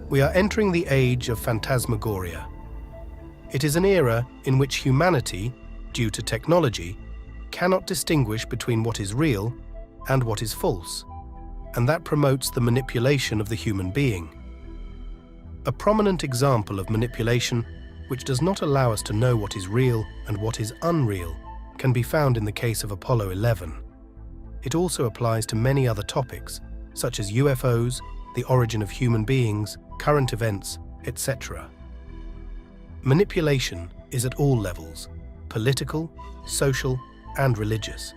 We are entering the age of phantasmagoria. It is an era in which humanity, due to technology, cannot distinguish between what is real and what is false, and that promotes the manipulation of the human being. A prominent example of manipulation which does not allow us to know what is real and what is unreal can be found in the case of Apollo 11. It also applies to many other topics, such as UFOs, the origin of human beings, current events, etc. Manipulation is at all levels: political, social, and religious.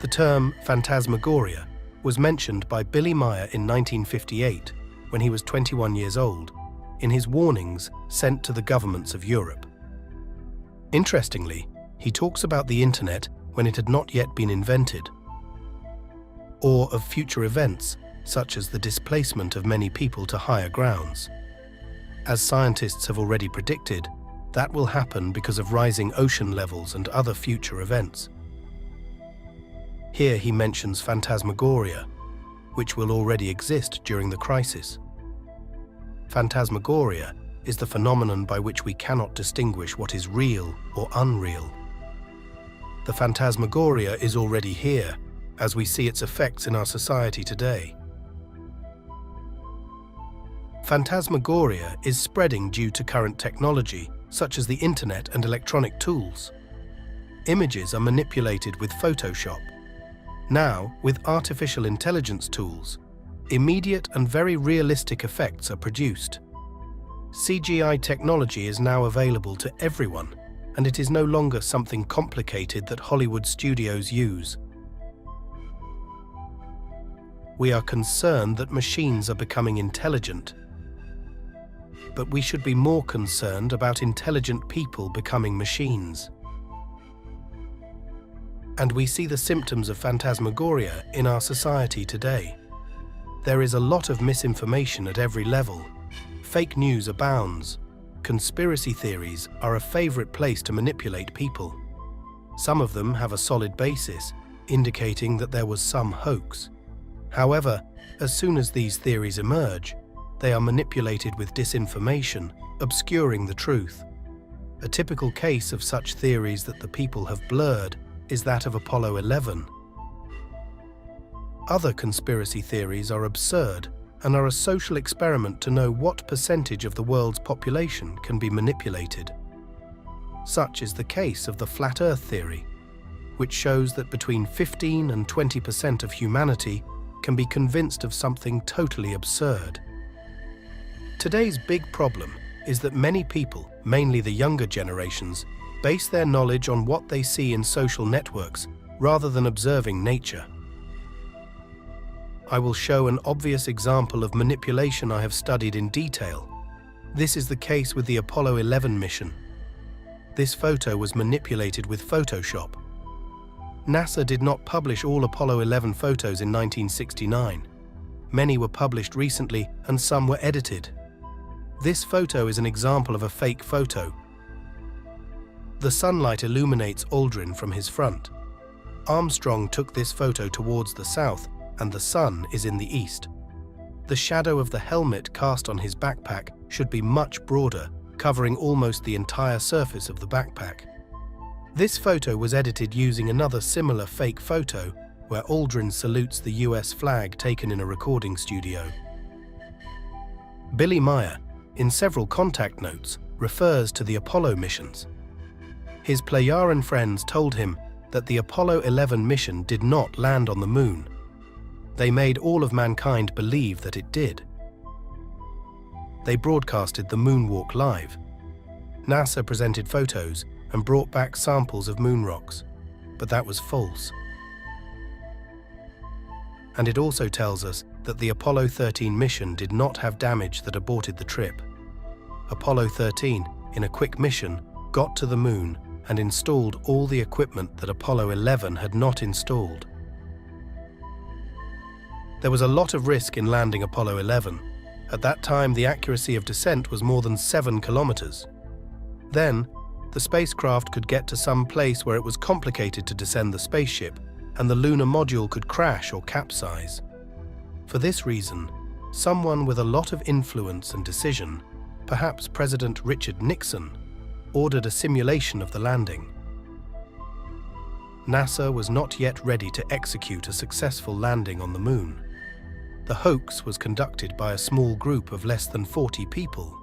The term phantasmagoria was mentioned by Billy Meier in 1958, when he was 21 years old, in his warnings sent to the governments of Europe. Interestingly, he talks about the internet when it had not yet been invented, or of future events such as the displacement of many people to higher grounds. As scientists have already predicted, that will happen because of rising ocean levels and other future events. Here he mentions phantasmagoria, which will already exist during the crisis. Phantasmagoria is the phenomenon by which we cannot distinguish what is real or unreal. The phantasmagoria is already here, as we see its effects in our society today. Phantasmagoria is spreading due to current technology, such as the internet and electronic tools. Images are manipulated with Photoshop. Now, with artificial intelligence tools, immediate and very realistic effects are produced. CGI technology is now available to everyone, and it is no longer something complicated that Hollywood studios use. We are concerned that machines are becoming intelligent, but we should be more concerned about intelligent people becoming machines. And we see the symptoms of phantasmagoria in our society today. There is a lot of misinformation at every level. Fake news abounds. Conspiracy theories are a favorite place to manipulate people. Some of them have a solid basis, indicating that there was some hoax. However, as soon as these theories emerge, they are manipulated with disinformation, obscuring the truth. A typical case of such theories that the people have blurred is that of Apollo 11. Other conspiracy theories are absurd and are a social experiment to know what percentage of the world's population can be manipulated. Such is the case of the Flat Earth theory, which shows that between 15 and 20% of humanity can be convinced of something totally absurd. Today's big problem is that many people, mainly the younger generations, base their knowledge on what they see in social networks rather than observing nature. I will show an obvious example of manipulation I have studied in detail. This is the case with the Apollo 11 mission. This photo was manipulated with Photoshop. NASA did not publish all Apollo 11 photos in 1969. Many were published recently and some were edited. This photo is an example of a fake photo. The sunlight illuminates Aldrin from his front. Armstrong took this photo towards the south, and the sun is in the east. The shadow of the helmet cast on his backpack should be much broader, covering almost the entire surface of the backpack. This photo was edited using another similar fake photo where Aldrin salutes the US flag taken in a recording studio. Billy Meier, in several contact notes, refers to the Apollo missions. His Plejaren friends told him that the Apollo 11 mission did not land on the moon. They made all of mankind believe that it did. They broadcasted the moonwalk live. NASA presented photos and brought back samples of moon rocks, but that was false. And it also tells us that the Apollo 13 mission did not have damage that aborted the trip. Apollo 13, in a quick mission, got to the moon and installed all the equipment that Apollo 11 had not installed. There was a lot of risk in landing Apollo 11. At that time, the accuracy of descent was more than 7 kilometers. Then, the spacecraft could get to some place where it was complicated to descend the spaceship, and the lunar module could crash or capsize. For this reason, someone with a lot of influence and decision, perhaps President Richard Nixon, ordered a simulation of the landing. NASA was not yet ready to execute a successful landing on the moon. The hoax was conducted by a small group of less than 40 people.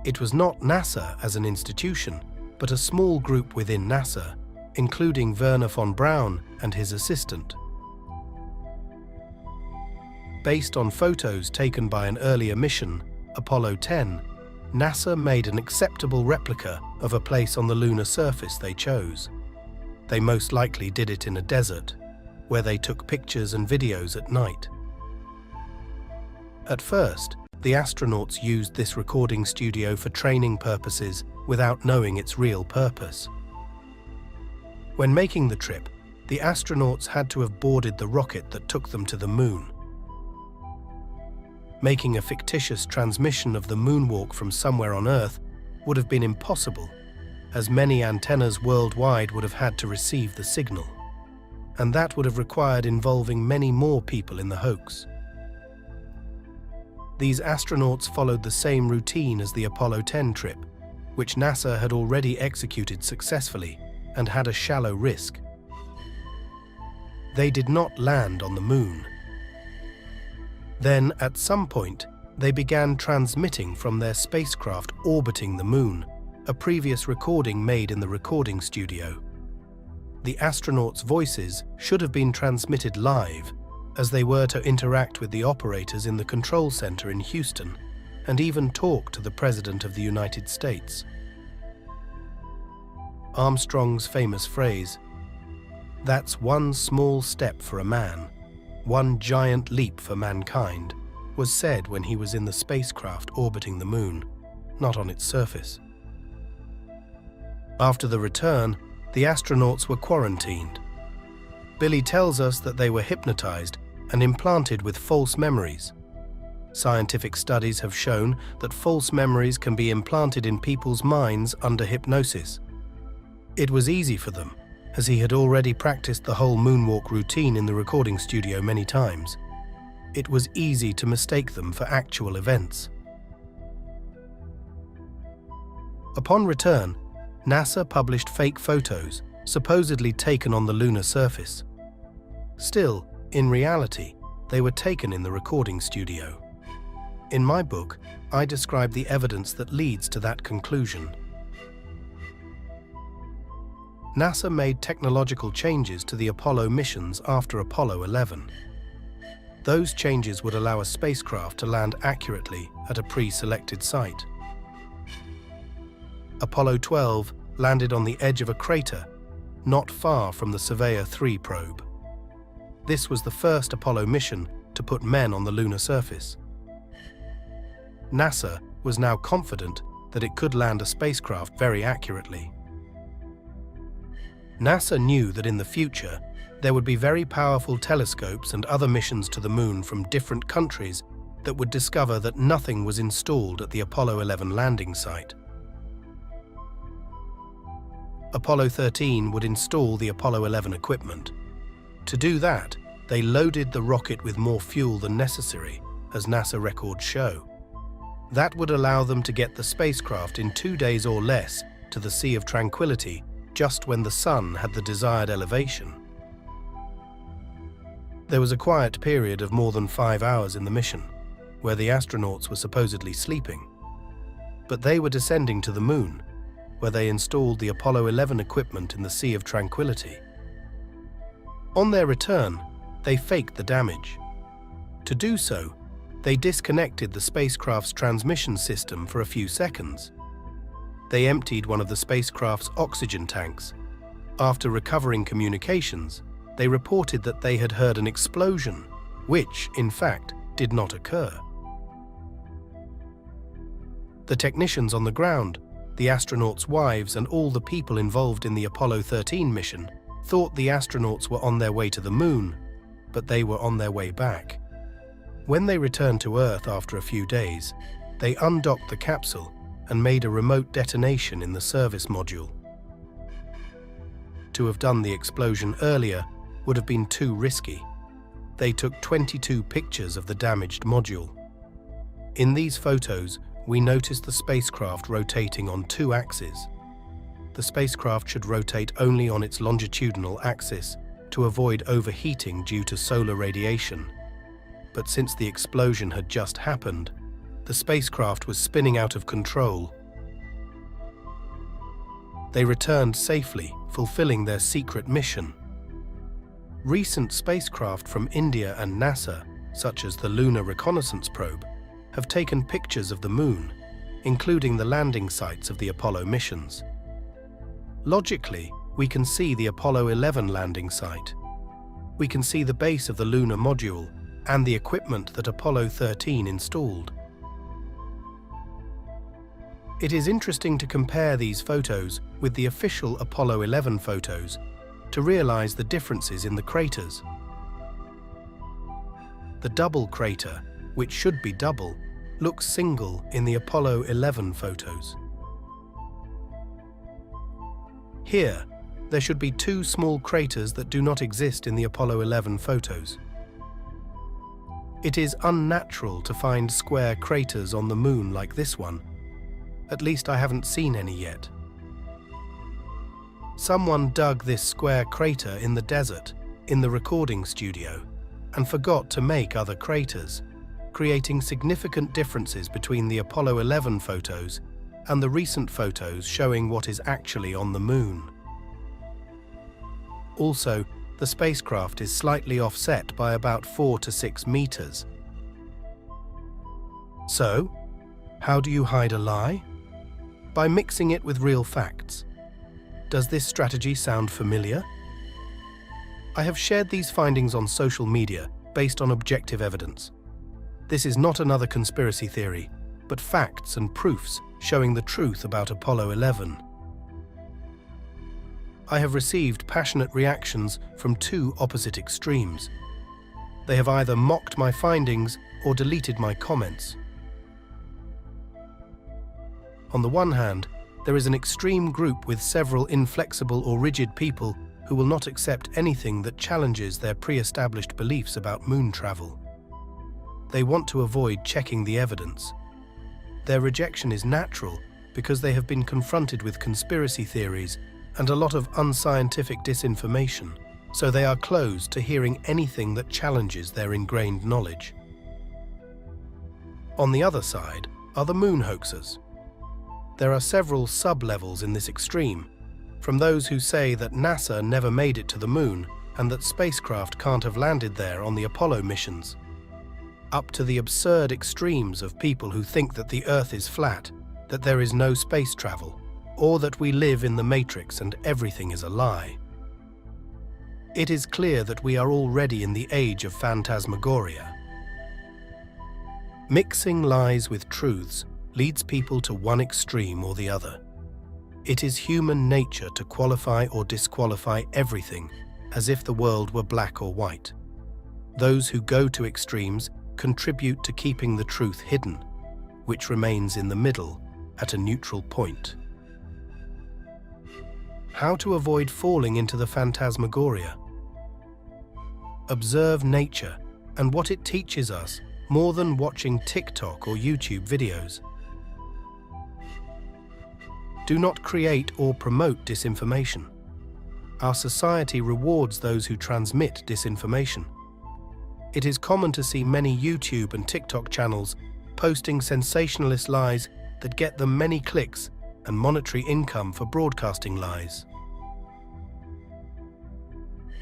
It was not NASA as an institution, but a small group within NASA, including Wernher von Braun and his assistant. Based on photos taken by an earlier mission, Apollo 10, NASA made an acceptable replica of a place on the lunar surface they chose. They most likely did it in a desert, where they took pictures and videos at night. At first, the astronauts used this recording studio for training purposes without knowing its real purpose. When making the trip, the astronauts had to have boarded the rocket that took them to the moon. Making a fictitious transmission of the moonwalk from somewhere on Earth would have been impossible, as many antennas worldwide would have had to receive the signal, and that would have required involving many more people in the hoax. These astronauts followed the same routine as the Apollo 10 trip, which NASA had already executed successfully and had a shallow risk. They did not land on the moon. Then, at some point, they began transmitting from their spacecraft orbiting the moon, a previous recording made in the recording studio. The astronauts' voices should have been transmitted live, as they were to interact with the operators in the control center in Houston, and even talk to the President of the United States. Armstrong's famous phrase, "That's one small step for a man, one giant leap for mankind," was said when he was in the spacecraft orbiting the moon, not on its surface. After the return, the astronauts were quarantined. Billy tells us that they were hypnotized and implanted with false memories. Scientific studies have shown that false memories can be implanted in people's minds under hypnosis. It was easy for them, as he had already practiced the whole moonwalk routine in the recording studio many times. It was easy to mistake them for actual events. Upon return, NASA published fake photos, supposedly taken on the lunar surface. Still, in reality, they were taken in the recording studio. In my book, I describe the evidence that leads to that conclusion. NASA made technological changes to the Apollo missions after Apollo 11. Those changes would allow a spacecraft to land accurately at a pre-selected site. Apollo 12 landed on the edge of a crater, not far from the Surveyor 3 probe. This was the first Apollo mission to put men on the lunar surface. NASA was now confident that it could land a spacecraft very accurately. NASA knew that in the future, there would be very powerful telescopes and other missions to the moon from different countries that would discover that nothing was installed at the Apollo 11 landing site. Apollo 13 would install the Apollo 11 equipment. To do that, they loaded the rocket with more fuel than necessary, as NASA records show. That would allow them to get the spacecraft in 2 days or less to the Sea of Tranquility just when the sun had the desired elevation. There was a quiet period of more than 5 hours in the mission, where the astronauts were supposedly sleeping. But they were descending to the moon, where they installed the Apollo 11 equipment in the Sea of Tranquility. On their return, they faked the damage. To do so, they disconnected the spacecraft's transmission system for a few seconds. They emptied one of the spacecraft's oxygen tanks. After recovering communications, they reported that they had heard an explosion, which, in fact, did not occur. The technicians on the ground, the astronauts' wives, and all the people involved in the Apollo 13 mission thought the astronauts were on their way to the moon, but they were on their way back. When they returned to Earth after a few days, they undocked the capsule and made a remote detonation in the service module. To have done the explosion earlier would have been too risky. They took 22 pictures of the damaged module. In these photos, we notice the spacecraft rotating on two axes. The spacecraft should rotate only on its longitudinal axis to avoid overheating due to solar radiation. But since the explosion had just happened, the spacecraft was spinning out of control. They returned safely, fulfilling their secret mission. Recent spacecraft from India and NASA, such as the Lunar Reconnaissance Probe, have taken pictures of the Moon, including the landing sites of the Apollo missions. Logically, we can see the Apollo 11 landing site. We can see the base of the lunar module and the equipment that Apollo 13 installed. It is interesting to compare these photos with the official Apollo 11 photos to realize the differences in the craters. The double crater, which should be double, looks single in the Apollo 11 photos. Here, there should be two small craters that do not exist in the Apollo 11 photos. It is unnatural to find square craters on the Moon like this one. At least I haven't seen any yet. Someone dug this square crater in the desert, in the recording studio, and forgot to make other craters, creating significant differences between the Apollo 11 photos and the recent photos showing what is actually on the Moon. Also, the spacecraft is slightly offset by about 4 to 6 meters. So, how do you hide a lie? By mixing it with real facts. Does this strategy sound familiar? I have shared these findings on social media based on objective evidence. This is not another conspiracy theory, but facts and proofs showing the truth about Apollo 11. I have received passionate reactions from two opposite extremes. They have either mocked my findings or deleted my comments. On the one hand, there is an extreme group with several inflexible or rigid people who will not accept anything that challenges their pre-established beliefs about moon travel. They want to avoid checking the evidence. Their rejection is natural because they have been confronted with conspiracy theories and a lot of unscientific disinformation, so they are closed to hearing anything that challenges their ingrained knowledge. On the other side are the moon hoaxers. There are several sub-levels in this extreme, from those who say that NASA never made it to the moon and that spacecraft can't have landed there on the Apollo missions, up to the absurd extremes of people who think that the Earth is flat, that there is no space travel, or that we live in the Matrix and everything is a lie. It is clear that we are already in the age of phantasmagoria. Mixing lies with truths leads people to one extreme or the other. It is human nature to qualify or disqualify everything as if the world were black or white. Those who go to extremes contribute to keeping the truth hidden, which remains in the middle at a neutral point. How to avoid falling into the phantasmagoria? Observe nature and what it teaches us more than watching TikTok or YouTube videos. Do not create or promote disinformation. Our society rewards those who transmit disinformation. It is common to see many YouTube and TikTok channels posting sensationalist lies that get them many clicks and monetary income for broadcasting lies.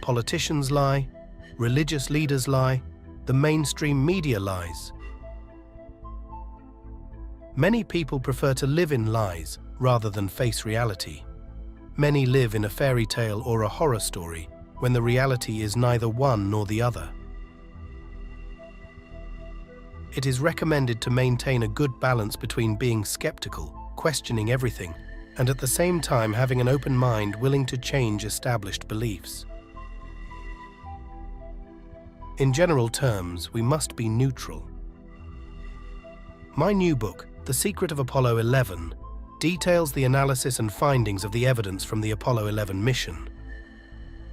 Politicians lie, religious leaders lie, the mainstream media lies. Many people prefer to live in lies rather than face reality. Many live in a fairy tale or a horror story when the reality is neither one nor the other. It is recommended to maintain a good balance between being skeptical, questioning everything, and at the same time having an open mind willing to change established beliefs. In general terms, we must be neutral. My new book, The Secret of Apollo 11, details the analysis and findings of the evidence from the Apollo 11 mission.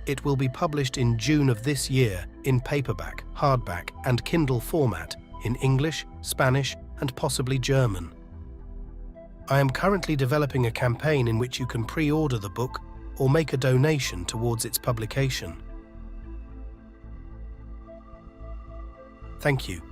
It will be published in June of this year in paperback, hardback, and Kindle format in English, Spanish, and possibly German. I am currently developing a campaign in which you can pre-order the book or make a donation towards its publication. Thank you.